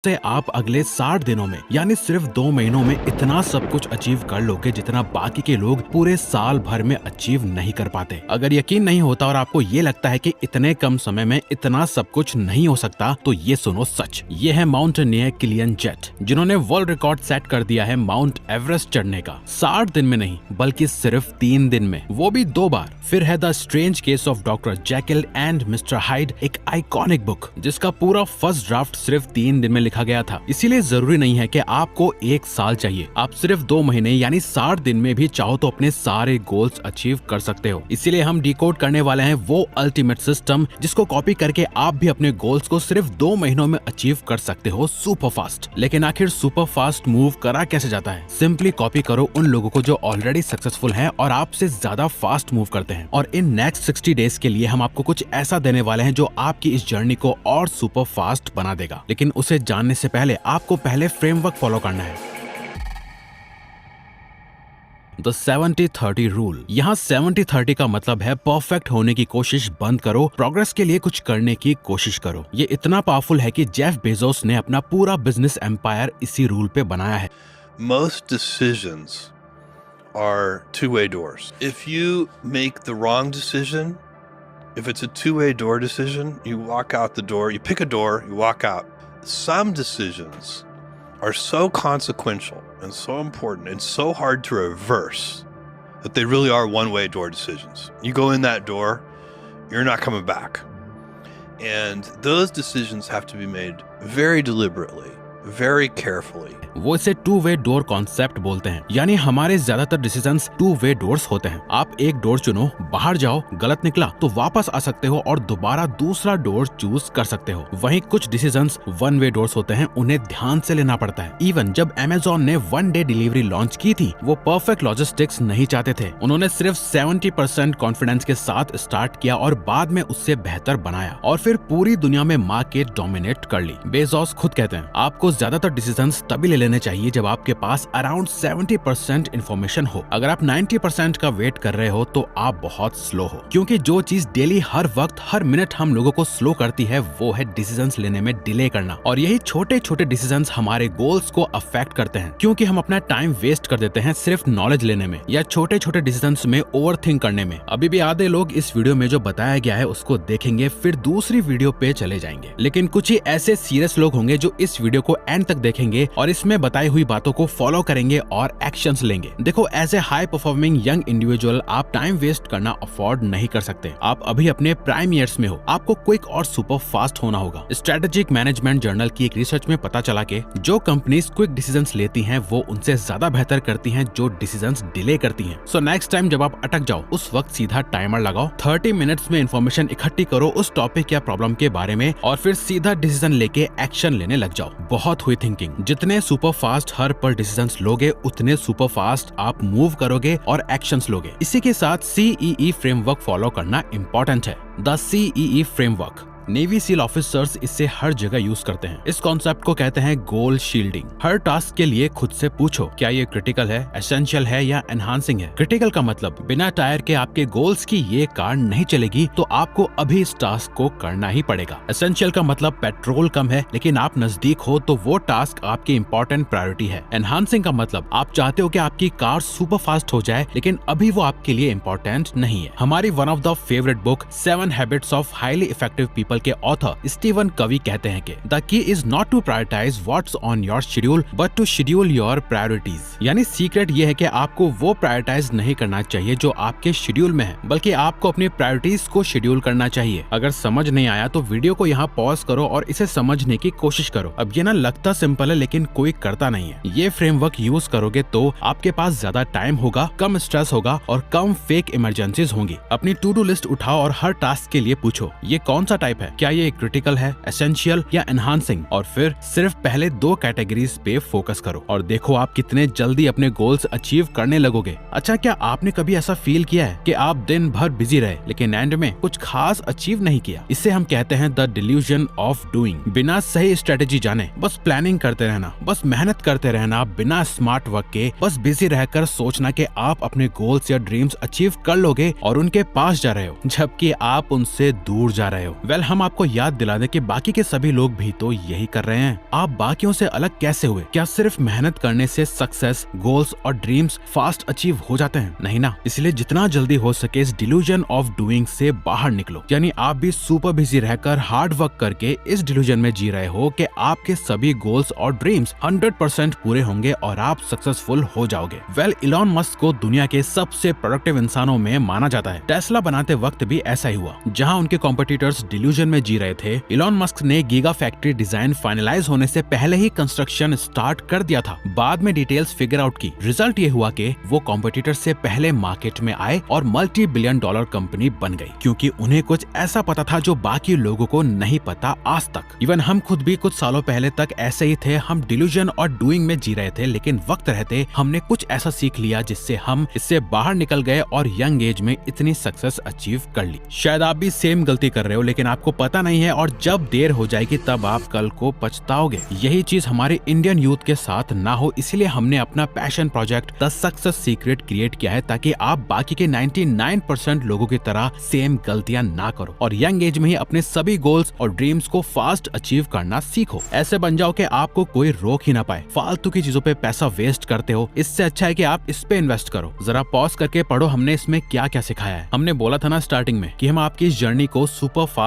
से आप अगले 60 दिनों में यानी सिर्फ 2 महीनों में इतना सब कुछ अचीव कर लोगे जितना बाकी के लोग पूरे साल भर में अचीव नहीं कर पाते। अगर यकीन नहीं होता और आपको ये लगता है कि इतने कम समय में इतना सब कुछ नहीं हो सकता तो ये सुनो सच। ये है माउंटेनियर किलियन जेट, जिन्होंने वर्ल्ड रिकॉर्ड सेट कर दिया है माउंट एवरेस्ट चढ़ने का 60 दिन में नहीं बल्कि सिर्फ 3 दिन में, वो भी 2 बार। फिर है the strange case of doctor Jekyll and mister hide, एक आइकॉनिक बुक जिसका पूरा फर्स्ट ड्राफ्ट सिर्फ 3 दिन में लिखा गया था। इसीलिए जरूरी नहीं है कि आपको 1 साल चाहिए, आप सिर्फ 2 महीने यानी 60 दिन में भी चाहो तो अपने सारे गोल्स अचीव कर सकते हो। इसीलिए हम डिकोड करने वाले हैं वो अल्टीमेट सिस्टम जिसको कॉपी करके आप भी अपने गोल्स को सिर्फ 2 महीनों में अचीव कर सकते हो सुपर फास्ट। लेकिन आखिर सुपर फास्ट मूव करा कैसे जाता है? सिंपली कॉपी करो उन लोगों को जो ऑलरेडी सक्सेसफुल हैं और आपसे ज्यादा फास्ट मूव करते हैं। और इन नेक्स्ट 60 डेज के लिए हम आपको कुछ ऐसा देने वाले हैं जो आपकी इस जर्नी को और सुपर फास्ट बना देगा। लेकिन उसे जानने से पहले आपको पहले फ्रेमवर्क फॉलो करना है। The 70-30 rule. यहाँ 70-30 का मतलब है परफेक्ट होने की कोशिश बंद करो, प्रोग्रेस के लिए कुछ करने की कोशिश करो। ये इतना पावरफुल है कि जेफ बेजोस ने अपना पूरा बिजनेस एम्पायर इसी रूल पे बनाया है। Most decisions are two-way doors. If you make the wrong decision, if it's a two-way door decision, you walk out the door, you pick a door, you walk out. Some decisions are so consequential and so important and so hard to reverse that they really are one-way door decisions. You go in that door, you're not coming back. And those decisions have to be made very deliberately, very carefully. वो इसे two way door concept बोलते हैं, यानी हमारे ज्यादातर decisions two way doors होते हैं। आप एक डोर चुनो, बाहर जाओ, गलत निकला तो वापस आ सकते हो और दोबारा दूसरा डोर चूज कर सकते हो। वहीं कुछ डिसीजंस 1-वे डोर्स होते हैं, उन्हें ध्यान से लेना पड़ता है। इवन जब Amazon ने 1 डे डिलीवरी लॉन्च की थी, वो परफेक्ट लॉजिस्टिक्स नहीं चाहते थे। उन्होंने सिर्फ 70% कॉन्फिडेंस के साथ स्टार्ट किया और बाद में उससे बेहतर बनाया और फिर पूरी दुनिया में मार्केट डोमिनेट कर ली। बेजोस खुद कहते हैं, आपको ज्यादातर डिसीजंस तभी लेने चाहिए जब आपके पास अराउंड 70% इंफॉर्मेशन हो। अगर आप 90% का वेट कर रहे हो तो आप बहुत स्लो हो, क्योंकि जो चीज डेली हर वक्त हर मिनट हम लोगों को स्लो करती है वो है डिसीजंस लेने में डिले करना। और यही छोटे छोटे डिसीजंस हमारे गोल्स को अफेक्ट करते हैं, क्योंकि हम अपना टाइम वेस्ट कर देते हैं सिर्फ नॉलेज लेने में या छोटे छोटे डिसीजंस में ओवरथिंक करने में। अभी भी आधे लोग इस वीडियो में जो बताया गया है उसको देखेंगे, फिर दूसरी वीडियो पे चले जाएंगे। लेकिन कुछ ही ऐसे सीरियस लोग होंगे जो इस वीडियो को एंड तक देखेंगे और इसमें बताई हुई बातों को फॉलो करेंगे और एक्शंस लेंगे। देखो, as a high performing young individual आप टाइम वेस्ट करना अफोर्ड नहीं कर सकते। आप अभी अपने प्राइम ईयर्स में हो, आपको क्विक और सुपर फास्ट होना होगा। स्ट्रेटेजिक मैनेजमेंट जर्नल की एक रिसर्च में पता चला कि जो कंपनीज क्विक डिसीजंस लेती हैं वो उनसे ज्यादा बेहतर करती हैं जो डिसीजंस डिले करती हैं। सो नेक्स्ट टाइम जब आप अटक जाओ उस वक्त सीधा टाइमर लगाओ, 30 मिनट्स में इन्फॉर्मेशन इकट्ठी करो उस टॉपिक या प्रॉब्लम के बारे में और फिर सीधा डिसीजन लेके एक्शन लेने लग जाओ। बहुत हुई थिंकिंग। जितने सुपर फास्ट हर पर डिसीजंस लोगे उतने सुपर फास्ट आप मूव करोगे और एक्शंस लोगे। इसी के साथ CEE फ्रेमवर्क फॉलो करना इंपॉर्टेंट है। The CEE framework navy seal officers इससे हर जगह यूज करते हैं। इस कॉन्सेप्ट को कहते हैं गोल शील्डिंग। हर टास्क के लिए खुद से पूछो, क्या ये क्रिटिकल है, एसेंशियल है या एनहांसिंग है। क्रिटिकल का मतलब बिना टायर के आपके गोल्स की ये कार नहीं चलेगी तो आपको अभी इस टास्क को करना ही पड़ेगा। एसेंशियल का मतलब पेट्रोल कम है लेकिन आप नजदीक हो तो वो टास्क आपकी इंपॉर्टेंट प्रायोरिटी है। एनहांसिंग का मतलब आप चाहते हो कि आपकी कार सुपर फास्ट हो जाए लेकिन अभी वो आपके लिए इंपॉर्टेंट नहीं है। हमारी one of the favourite book 7 habits of highly effective people के ऑथर स्टीवन कवी कहते हैं कि the key is not to prioritise what's on your schedule but to schedule your priorities. यानी सीक्रेट ये है कि आपको वो प्रायोरिटाइज नहीं करना चाहिए जो आपके शेड्यूल में है, बल्कि आपको अपनी प्रायोरिटीज को शेड्यूल करना चाहिए। अगर समझ नहीं आया तो वीडियो को यहाँ पॉज करो और इसे समझने की कोशिश करो। अब ये ना लगता सिंपल है लेकिन कोई करता नहीं है। ये फ्रेमवर्क यूज करोगे तो आपके पास ज्यादा टाइम होगा, कम स्ट्रेस होगा और कम फेक इमरजेंसीज होंगी। अपनी टू डू लिस्ट उठाओ और हर टास्क के लिए पूछो, ये कौन सा टाइप है, क्या ये क्रिटिकल है, एसेंशियल या एनहांसिंग, और फिर सिर्फ पहले 2 कैटेगरीज पे फोकस करो और देखो आप कितने जल्दी अपने गोल्स अचीव करने लगोगे। अच्छा, क्या आपने कभी ऐसा फील किया है कि आप दिन भर बिजी रहे लेकिन एंड में कुछ खास अचीव नहीं किया? इसे हम कहते हैं द डिल्यूजन ऑफ डूइंग। बिना सही स्ट्रेटेजी जाने बस प्लानिंग करते रहना, बस मेहनत करते रहना बिना स्मार्ट वर्क के, बस बिजी रहकर सोचना कि आप अपने गोल्स या ड्रीम्स अचीव कर लोगे और उनके पास जा रहे हो जबकि आप उनसे दूर जा रहे हो। वेल, हम आपको याद दिला दें कि बाकी के सभी लोग भी तो यही कर रहे हैं। आप बाकियों से अलग कैसे हुए? क्या सिर्फ मेहनत करने से सक्सेस, गोल्स और ड्रीम्स फास्ट अचीव हो जाते हैं? नहीं ना। इसलिए जितना जल्दी हो सके इस डिल्यूजन ऑफ डूइंग से बाहर निकलो। यानी आप भी सुपर बिजी रहकर हार्ड वर्क करके इस डिल्यूजन में जी रहे हो कि आपके सभी गोल्स और ड्रीम्स 100% पूरे होंगे और आप सक्सेसफुल हो जाओगे। वेल, इलॉन मस्क को दुनिया के सबसे प्रोडक्टिव इंसानों में माना जाता है। टेस्ला बनाते वक्त भी ऐसा ही हुआ। जहां उनके कॉम्पिटिटर्स डिल्यूजन में जी रहे थे, इलॉन मस्क ने गीगा फैक्ट्री डिजाइन फाइनलाइज होने से पहले ही कंस्ट्रक्शन स्टार्ट कर दिया था। बाद में डिटेल्स फिगर आउट की। रिजल्ट ये हुआ कि वो कॉम्पिटिटर से पहले मार्केट में आए और मल्टी बिलियन डॉलर कंपनी बन गई, क्योंकि उन्हें कुछ ऐसा पता था जो बाकी लोगों को नहीं पता आज तक। इवन हम खुद भी कुछ सालों पहले तक ऐसे ही थे। हम डिल्यूजन और डूइंग में जी रहे थे, लेकिन वक्त रहते हमने कुछ ऐसा सीख लिया जिससे हम इससे बाहर निकल गए और यंग एज में इतनी सक्सेस अचीव कर ली। शायद आप भी सेम गलती कर रहे हो, लेकिन आपको पता नहीं है, और जब देर हो जाएगी तब आप कल को पछताओगे। यही चीज हमारे इंडियन यूथ के साथ ना हो, इसलिए हमने अपना passion project the success secret create किया है, ताकि आप बाकी के 99% लोगों की तरह सेम गलतियां ना करो और यंग एज में ही अपने सभी गोल्स और ड्रीम्स को फास्ट अचीव करना सीखो। ऐसे बन जाओ कि आपको कोई रोक ही ना पाए। फालतू की चीजों पे पैसा वेस्ट करते हो, इससे अच्छा है कि आप इस पे इन्वेस्ट करो। जरा पॉज करके पढ़ो हमने इसमें क्या क्या सिखाया है। हमने बोला था ना स्टार्टिंग में कि हम आपकी इस जर्नी को सुपर फास्ट